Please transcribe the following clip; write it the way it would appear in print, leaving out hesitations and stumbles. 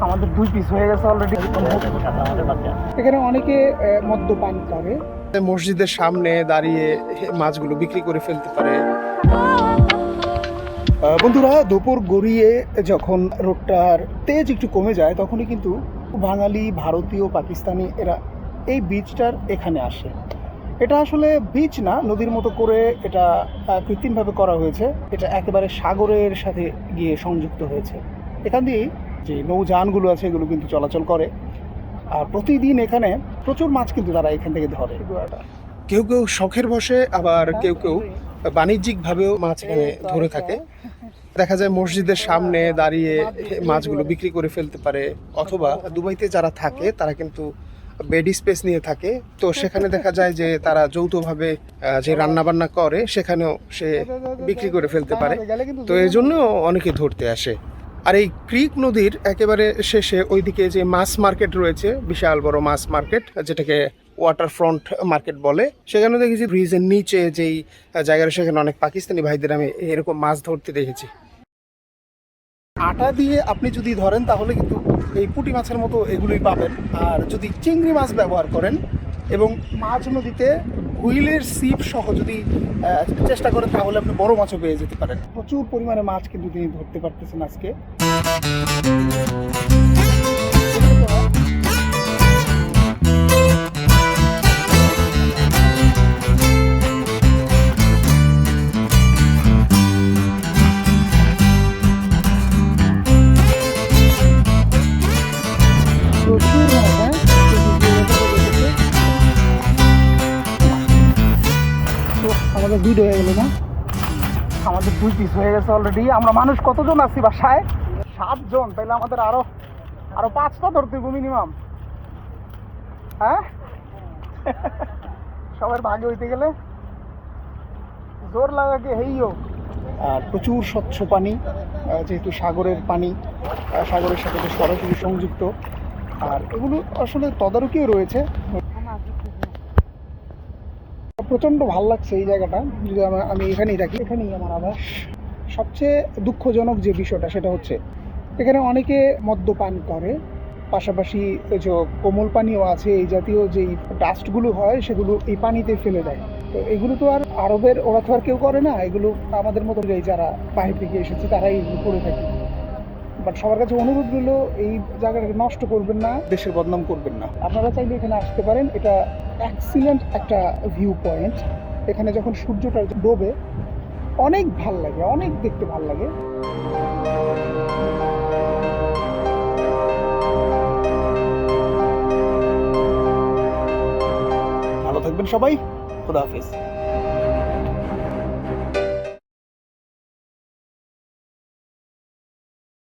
আমাদের 2 পিস হয়ে গেছে অলরেডি। এখানে অনেকে মদ্যপান করে, মসজিদের সামনে দাঁড়িয়ে মাছগুলো বিক্রি করে ফেলতে পারে। বন্ধুরা, দুপুর গড়িয়ে যখন রোডটার তেজ একটু কমে যায় তখনই কিন্তু বাঙালি, ভারতীয়, পাকিস্তানি এরা এই বিচটার এখানে আসে। এটা আসলে বিচ না, নদীর মতো করে এটা কৃত্রিমভাবে করা হয়েছে। এটা একেবারে সাগরের সাথে গিয়ে সংযুক্ত হয়েছে। এখান দিয়েই যে নৌযানগুলো আছে এগুলো কিন্তু চলাচল করে। আর প্রতিদিন এখানে প্রচুর মাছ কিন্তু তারা এখান থেকে ধরে। কেউ কেউ শখের বশে, আবার কেউ কেউ বাণিজ্যিকভাবেও মাছ এখানে ধরে থাকে। দেখা যায় মসজিদের সামনে দাঁড়িয়ে মাছগুলো বিক্রি করে ফেলতে পারে, অথবা দুবাইতে যারা থাকে তারা কিন্তু বেড স্পেস নিয়ে থাকে, তো সেখানে দেখা যায় যে তারা যৌথভাবে যে রান্না বান্না করে সেখানেও সে বিক্রি করে ফেলতে পারে। তো এই জন্য অনেকে ধরতে আসে। আর এই ক্রিক নদীর একেবারে শেষে ওইদিকে যে মাছ মার্কেট রয়েছে, বিশাল বড় মাছ মার্কেট, যেটাকে ওয়াটার ফ্রন্ট মার্কেট বলে, সেখানে দেখেছি ব্রিজের নিচে যেই জায়গাটা, সেখানে অনেক পাকিস্তানি ভাইদের আমি এরকম মাছ ধরতে দেখেছি। আটা দিয়ে আপনি যদি ধরেন তাহলে কিন্তু এই পুঁটি মাছের মতো এগুলোই পাবেন। আর যদি চিংড়ি মাছ ব্যবহার করেন এবং মাছ নদীতে হুইলের সিপ সহ যদি চেষ্টা করেন তাহলে আপনি বড় মাছও পেয়ে যেতে পারেন। প্রচুর পরিমাণে মাছ কিন্তু তিনি ধরতে পারতেছেন আজকে। আমাদের 2 হয়ে গেল না, আমাদের 2 পিস হয়ে গেছে অলরেডি। আমরা মানুষ কতজন আছি বাসায়? 7 জন। তাইলে আমাদের আরো 5টা ধরতে হবে মিনিমাম। হ্যাঁ, সবার ভাগে হইতে গেলে জোর লাগাকে হেইও। আর প্রচুর স্বচ্ছ পানি, যেহেতু সাগরের পানি, সাগরের সাথে সরাসরি সংযুক্ত। আর এগুলো আসলে তদারকিও রয়েছে। প্রচণ্ড ভাল লাগছে এই জায়গাটা। যদি আমি এখানেই থাকি, এখানেই আমার আবাস। সবচেয়ে দুঃখজনক যে বিষয়টা সেটা হচ্ছে এখানে অনেকে মদ্যপান করে, পাশাপাশি ওই যে কোমল পানিও আছে, এই জাতীয় যেই ডাস্টগুলো হয় সেগুলো এই পানিতে ফেলে দেয়। তো এগুলো তো আর আরবের, ওরা তো আর কেউ করে না, এগুলো আমাদের মতো যারা বাইরে থেকে এসেছে তারাই এগুলো করে থাকে। বাট সবার কাছে অনুরোধ রইল, এই জায়গাটাকে নষ্ট করবেন না, দেশের বদনাম করবেন না। আপনারা চাইলে এখানে আসতে পারেন। এটা এক্সিলেন্ট একটা ভিউ পয়েন্ট। এখানে যখন সূর্যটা ডোবে অনেক ভাল লাগে, অনেক দেখতে ভাল লাগে। ভালো থাকবেন সবাই, খোদা হাফেজ।